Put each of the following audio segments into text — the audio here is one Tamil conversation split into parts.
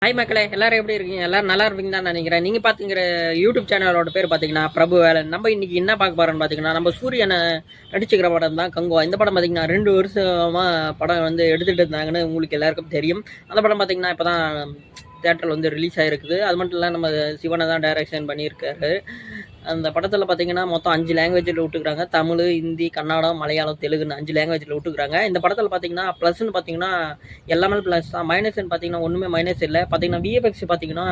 ஹாய் மக்களே, எல்லாரும் எப்படி இருக்கீங்க? எல்லாரும் நல்லா இருப்பீங்க தான் நினைக்கிறேன். நீங்கள் பார்த்துங்கிற யூடியூப் சேனலோட பேர் பார்த்தீங்கன்னா பிரபு வேலன். நம்ம இன்னைக்கு என்ன பார்க்க போகிறோம்னு பார்த்தீங்கன்னா, நம்ம சூரியனை நடிச்சுக்கிற படம் தான் கங்குவா. இந்த படம் பார்த்தீங்கன்னா 2 வருஷமாக படம் வந்து எடுத்துகிட்டு இருந்தாங்கன்னு உங்களுக்கு எல்லாருக்கும் தெரியும். அந்த படம் பார்த்தீங்கன்னா இப்போ தான் தேட்டரில் வந்து ரிலீஸ் ஆகிருக்குது. அது மட்டும் இல்லை, நம்ம சிவனை தான் டைரக்ஷன் பண்ணியிருக்காரு. அந்த படத்தில் பார்த்தீங்கன்னா மொத்தம் 5 லாங்குவேஜில் விட்டுக்கிறாங்க. தமிழ், ஹிந்தி, கன்னடம், மலையாளம், தெலுங்குன்னு 5 லாங்குவேஜில் விட்டுக்கிறாங்க. இந்த படத்தில் பார்த்தீங்கன்னா ப்ளஸ்ன்னு பார்த்தீங்கன்னா எல்லாமே ப்ளஸ் தான். மைனஸ்ன்னு பார்த்தீங்கன்னா ஒன்றுமே மைனஸ் இல்லை. பார்த்தீங்கன்னா விஎஃப்எக்ஸ் பார்த்தீங்கன்னா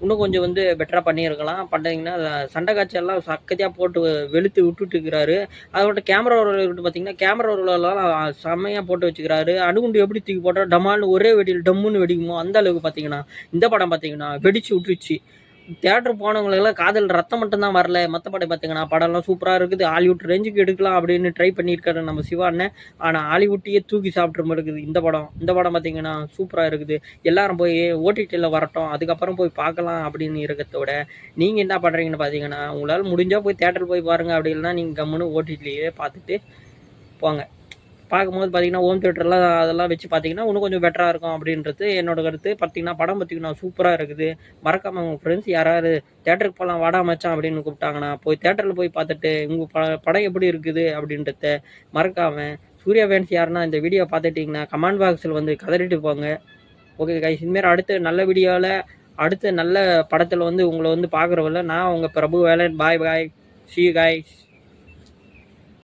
இன்னும் கொஞ்சம் வந்து பெட்டராக பண்ணியிருக்கலாம். பார்த்தீங்கன்னா சண்டை காட்சியெல்லாம் சக்கத்தியாக போட்டு வெளுத்து விட்டுட்டுருக்கிறாரு. அதோட கேமரா ரோல் பார்த்தீங்கன்னா கேமரா ரோலெல்லாம் செம்மையாக போட்டு வச்சுக்கிறாரு. அணுகுண்டு எப்படி தூக்கி போட்டால் டமால்னு ஒரே வெடியில் டம்முன்னு வெடிக்குமோ அந்த அளவுக்கு பார்த்தீங்கன்னா இந்த படம் பார்த்தீங்கன்னா வெடிச்சு விட்டுருச்சு. தியேட்டர் போனவங்களுக்கெல்லாம் காதல் ரத்தம் மட்டும்தான் வரல. மற்ற படம் பார்த்தீங்கன்னா படம்லாம் சூப்பராக இருக்குது. ஹாலிவுட் ரேஞ்சுக்கு எடுக்கலாம் அப்படின்னு ட்ரை பண்ணியிருக்காரு நம்ம சிவா அண்ணன். ஆனால் ஹாலிவுட்டையே தூக்கி சாப்பிட்ற மாதிரி இருக்குது இந்த படம் பார்த்தீங்கன்னா சூப்பராக இருக்குது. எல்லாரும் போய் ஓடிடியில் வரட்டும், அதுக்கப்புறம் போய் பார்க்கலாம் அப்படின்னு இருக்கிறத விட நீங்கள் என்ன பண்ணுறீங்கன்னு பார்த்தீங்கன்னா, உங்களால் முடிஞ்சால் போய் தியேட்டர் போய் பாருங்கள். அப்படி இல்லைன்னா நீங்கள் கம்முன்னு ஓடிடிலேயே பார்த்துட்டு போங்க. பார்க்கும்போது பார்த்தீங்கன்னா ஹோம் தியேட்டர்லாம் அதெல்லாம் வச்சு பார்த்தீங்கன்னா இன்னும் கொஞ்சம் பெட்டராக இருக்கும் அப்படின்றது என்னோட கருத்து. பார்த்தீங்கன்னா படம் பார்த்தீங்கன்னா சூப்பராக இருக்குது. மறக்காமல் உங்கள் ஃப்ரெண்ட்ஸ் யாராவது தேட்டருக்கு போகலாம் வாடா மச்சான் அப்படின்னு கூப்பிட்டாங்கன்னா போய் தேட்டரில் போய் பார்த்துட்டு உங்கள் படம் எப்படி இருக்குது அப்படின்றத மறக்காமல் சூர்யா ஃபேன்ஸ் யாருன்னா இந்த வீடியோ பார்த்துட்டிங்கன்னா கமெண்ட் பாக்ஸில் வந்து கதறிட்டு போங்க. ஓகே கைஸ், இதுமாரி அடுத்த நல்ல வீடியோவில் அடுத்த நல்ல படத்தில் வந்து உங்களை வந்து பார்க்குறவங்கள நான் உங்கள் பிரபு வேலன். பாய் பாய், see you guys.